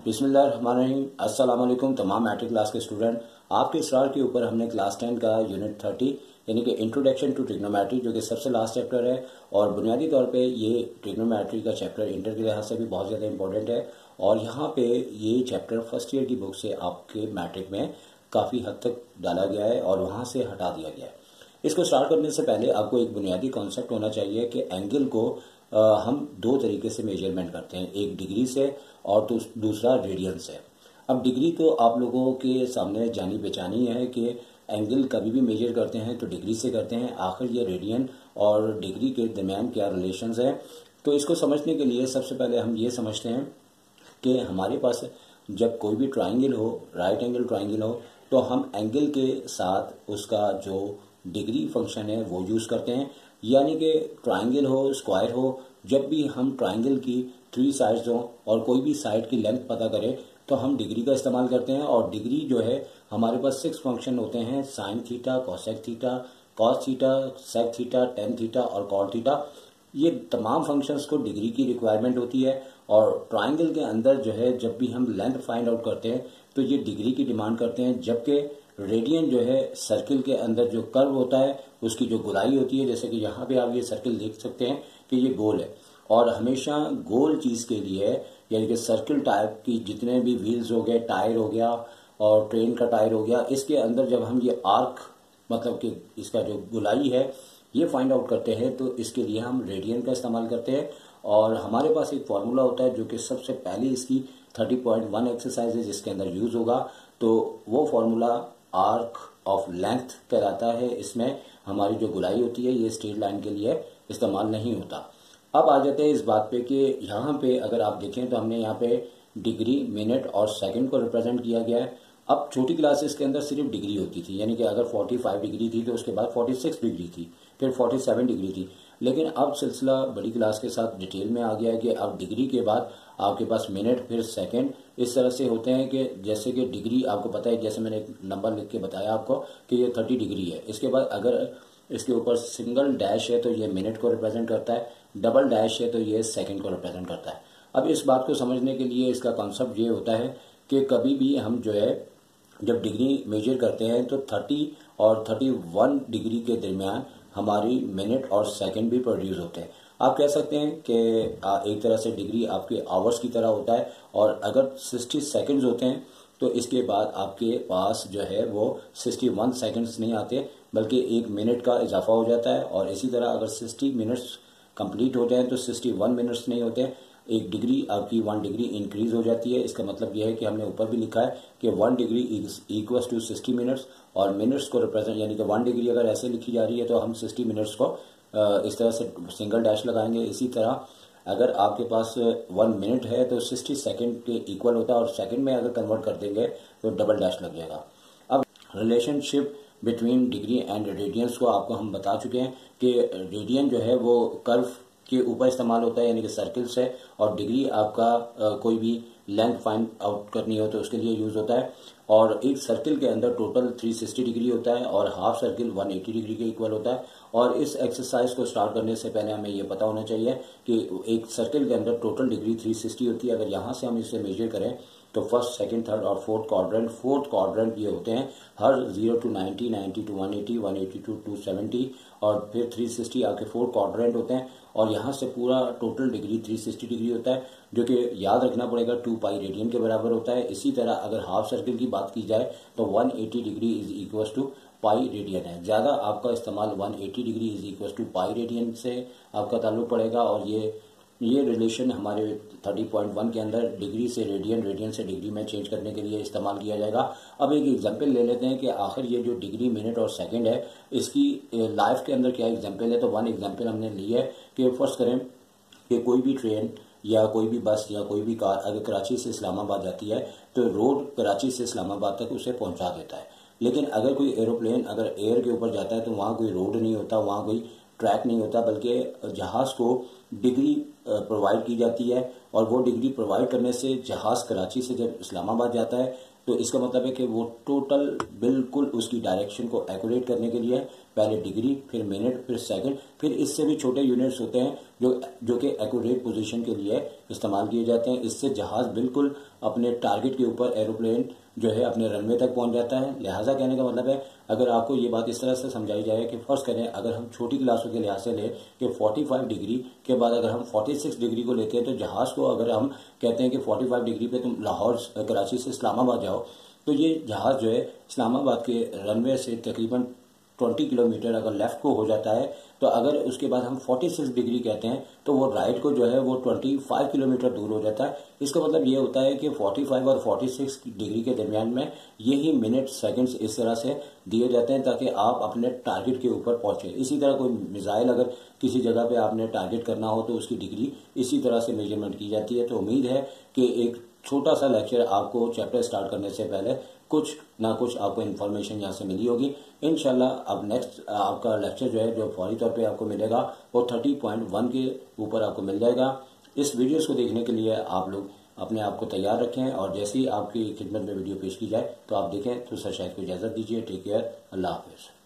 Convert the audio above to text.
बिस्मिल्लाहिर्रहमानिर्रहीम। अस्सलाम वालेकुम तमाम मैट्रिक क्लास के स्टूडेंट। आपके इसरार के ऊपर हमने क्लास 10 का यूनिट 30 यानी कि इंट्रोडक्शन टू ट्रिग्नोमेट्री जो कि सबसे लास्ट चैप्टर है और बुनियादी तौर पे ये ट्रिग्नोमेट्री का चैप्टर इंटर के लिहाज से भी बहुत ज़्यादा इंपॉर्टेंट है। और यहाँ पे ये चैप्टर फर्स्ट ईयर की बुक से आपके मैट्रिक में काफ़ी हद तक डाला गया है और वहाँ से हटा दिया गया है। इसको स्टार्ट करने से पहले आपको एक बुनियादी कॉन्सेप्ट होना चाहिए कि एंगल को हम दो तरीके से मेजरमेंट करते हैं, एक डिग्री से और दूसरा रेडियन से। अब डिग्री तो आप लोगों के सामने जानी पहचानी है कि एंगल कभी भी मेजर करते हैं तो डिग्री से करते हैं। आखिर ये रेडियन और डिग्री के दरमियान क्या रिलेशंस है, तो इसको समझने के लिए सबसे पहले हम ये समझते हैं कि हमारे पास जब कोई भी ट्राइंगल हो, राइट एंगल ट्राइंगल हो, तो हम एंगल के साथ उसका जो डिग्री फंक्शन है वो यूज़ करते हैं। यानी कि ट्राइंगल हो, स्क्वायर हो, जब भी हम ट्राइंगल की 3 साइड्स हों और कोई भी साइड की लेंथ पता करें तो हम डिग्री का इस्तेमाल करते हैं। और डिग्री जो है हमारे पास 6 फंक्शन होते हैं, sine theta, cosec theta, cos theta, sec theta, tan theta और कॉट थीटा। ये तमाम फंक्शंस को डिग्री की रिक्वायरमेंट होती है। और ट्राइंगल के अंदर जो है जब भी हम लेंथ फाइंड आउट करते हैं तो ये डिग्री की डिमांड करते हैं, जबकि रेडियन जो है सर्किल के अंदर जो कर्व होता है उसकी जो गोलाई होती है, जैसे कि यहाँ पे आप ये सर्किल देख सकते हैं कि ये गोल है। और हमेशा गोल चीज़ के लिए यानी कि सर्किल टाइप की जितने भी व्हील्स हो गए, टायर हो गया और ट्रेन का टायर हो गया, इसके अंदर जब हम ये आर्क मतलब कि इसका जो गोलाई है ये फाइंड आउट करते हैं तो इसके लिए हम रेडियन का इस्तेमाल करते हैं। और हमारे पास एक फार्मूला होता है जो कि सबसे पहले इसकी 30.1 एक्सरसाइज है जिसके अंदर यूज होगा। तो वो फार्मूला आर्क ऑफ लेंथ कहलाता है। इसमें हमारी जो गोलाई होती है ये स्ट्रेट लाइन के लिए इस्तेमाल नहीं होता। अब आ जाते हैं इस बात पे कि यहाँ पे अगर आप देखें तो हमने यहाँ पे डिग्री, मिनट और सेकंड को रिप्रेजेंट किया गया है। अब छोटी क्लासेस के अंदर सिर्फ डिग्री होती थी, यानी कि अगर 45 डिग्री थी तो उसके बाद 46 डिग्री थी, फिर 47 डिग्री थी। लेकिन अब सिलसिला बड़ी क्लास के साथ डिटेल में आ गया है कि अब डिग्री के बाद आपके पास मिनट, फिर सेकंड, इस तरह से होते हैं कि जैसे कि डिग्री आपको पता है, जैसे मैंने एक नंबर लिख के बताया आपको कि ये 30 डिग्री है। इसके बाद अगर इसके ऊपर सिंगल डैश है तो ये मिनट को रिप्रेजेंट करता है, डबल डैश है तो ये सेकंड को रिप्रेजेंट करता है। अब इस बात को समझने के लिए इसका कॉन्सेप्ट ये होता है कि कभी भी हम जो है जब डिग्री मेजर करते हैं तो 30 और 31 डिग्री के दरमियान हमारी मिनट और सेकंड भी प्रोड्यूस होते हैं। आप कह सकते हैं कि एक तरह से डिग्री आपके आवर्स की तरह होता है। और अगर 60 सेकंड्स होते हैं तो इसके बाद आपके पास जो है वो 61 सेकंड्स नहीं आते बल्कि 1 मिनट का इजाफा हो जाता है। और इसी तरह अगर 60 मिनट्स कंप्लीट हो जाए तो 61 मिनट्स नहीं होते, 1 डिग्री आपकी 1 डिग्री इंक्रीज हो जाती है। इसका मतलब यह है कि हमने ऊपर भी लिखा है कि 1 डिग्री इक्वल्स टू 60 मिनट्स और मिनट्स को रिप्रेजेंट यानी कि 1 डिग्री अगर ऐसे लिखी जा रही है तो हम 60 मिनट्स को इस तरह से सिंगल डैश लगाएंगे। इसी तरह अगर आपके पास 1 मिनट है तो 60 सेकंड के इक्वल होता है और सेकंड में अगर कन्वर्ट कर देंगे तो डबल डैश लग जाएगा। अब relationship between degree and radians को आपको हम बता चुके हैं कि रेडियन जो है वो कर्व के ऊपर इस्तेमाल होता है यानी कि सर्किल से, और डिग्री आपका कोई भी लेंथ फाइंड आउट करनी हो तो उसके लिए यूज होता है। और एक सर्किल के अंदर टोटल 360 डिग्री होता है और हाफ सर्किल 180 डिग्री के इक्वल होता है। और इस एक्सरसाइज को स्टार्ट करने से पहले हमें ये पता होना चाहिए कि एक सर्किल के अंदर टोटल डिग्री 360 होती है। अगर यहाँ से हम इसे मेजर करें तो फर्स्ट, सेकंड, थर्ड और फोर्थ क्वाड्रेंट ये होते हैं हर 0 to 90, 90 to 180, 180 to 270 और फिर 360 आपके 4 क्वाड्रेंट होते हैं। और यहाँ से पूरा टोटल डिग्री 360 डिग्री होता है जो कि याद रखना पड़ेगा 2 पाई रेडियन के बराबर होता है। इसी तरह अगर हाफ सर्किल की बात की जाए तो 180 degree is equal to pi radian है। ज़्यादा आपका इस्तेमाल 180 degree is equal to pi radian से आपका ताल्लुक पड़ेगा। और ये रिलेशन हमारे 30.1 के अंदर डिग्री से रेडियन, रेडियन से डिग्री में चेंज करने के लिए इस्तेमाल किया जाएगा। अब एक एग्जांपल ले लेते हैं कि आखिर ये जो डिग्री, मिनट और सेकंड है इसकी लाइफ के अंदर क्या एग्जांपल है। तो वन एग्जांपल हमने ली है कि फर्स्ट करें कि कोई भी ट्रेन या कोई भी बस या कोई भी कार अगर कराची से इस्लामाबाद जाती है तो रोड कराची से इस्लामाबाद तक उसे पहुंचा देता है। लेकिन अगर कोई एरोप्लेन अगर एयर के ऊपर जाता है तो वहाँ कोई रोड नहीं होता, वहाँ कोई ट्रैक नहीं होता, बल्कि जहाज़ को डिग्री प्रोवाइड की जाती है। और वो डिग्री प्रोवाइड करने से जहाज़ कराची से जब इस्लामाबाद जाता है तो इसका मतलब है कि वो टोटल बिल्कुल उसकी डायरेक्शन को एक्यूरेट करने के लिए पहले डिग्री, फिर मिनट, फिर सेकंड, फिर इससे भी छोटे यूनिट्स होते हैं जो कि एक्यूरेट पोजीशन के लिए इस्तेमाल किए जाते हैं। इससे जहाज बिल्कुल अपने टारगेट के ऊपर एरोप्लेन जो है अपने रनवे तक पहुंच जाता है। लिहाजा कहने का मतलब है, अगर आपको ये बात इस तरह से समझाई जाए कि फर्स्ट करें, अगर हम छोटी क्लासों के लिहाज से ले कि 45 डिग्री के बाद अगर हम 46 डिग्री को लेते हैं, तो जहाज को अगर हम कहते हैं कि 45 डिग्री पे तुम लाहौर कराची से इस्लामाबाद जाओ, तो ये जहाज जो है इस्लामाबाद के रनवे से तकरीबन 20 किलोमीटर अगर लेफ्ट को हो जाता है, तो अगर उसके बाद हम 46 डिग्री कहते हैं तो वो राइट को जो है वो 25 किलोमीटर दूर हो जाता है। इसका मतलब ये होता है कि 45 और 46 डिग्री के दरमियान में यही मिनट, सेकंड्स इस तरह से दिए जाते हैं ताकि आप अपने टारगेट के ऊपर पहुंचे। इसी तरह कोई मिसाइल अगर किसी जगह पे आपने टारगेट करना हो तो उसकी डिग्री इसी तरह से मेजरमेंट की जाती है। तो उम्मीद है कि एक छोटा सा लेक्चर आपको चैप्टर स्टार्ट करने से पहले कुछ ना कुछ आपको इन्फॉर्मेशन यहाँ से मिली होगी। इंशाल्लाह अब नेक्स्ट आपका लेक्चर जो है, जो फौरी तौर पे आपको मिलेगा, वो 30.1 के ऊपर आपको मिल जाएगा। इस वीडियोस को देखने के लिए आप लोग अपने आप को तैयार रखें और जैसे ही आपकी खिदमत में वीडियो पेश की जाए तो आप देखें। तो सर शायद को इजाज़त दीजिए। टेक केयर, अल्लाह हाफिज़।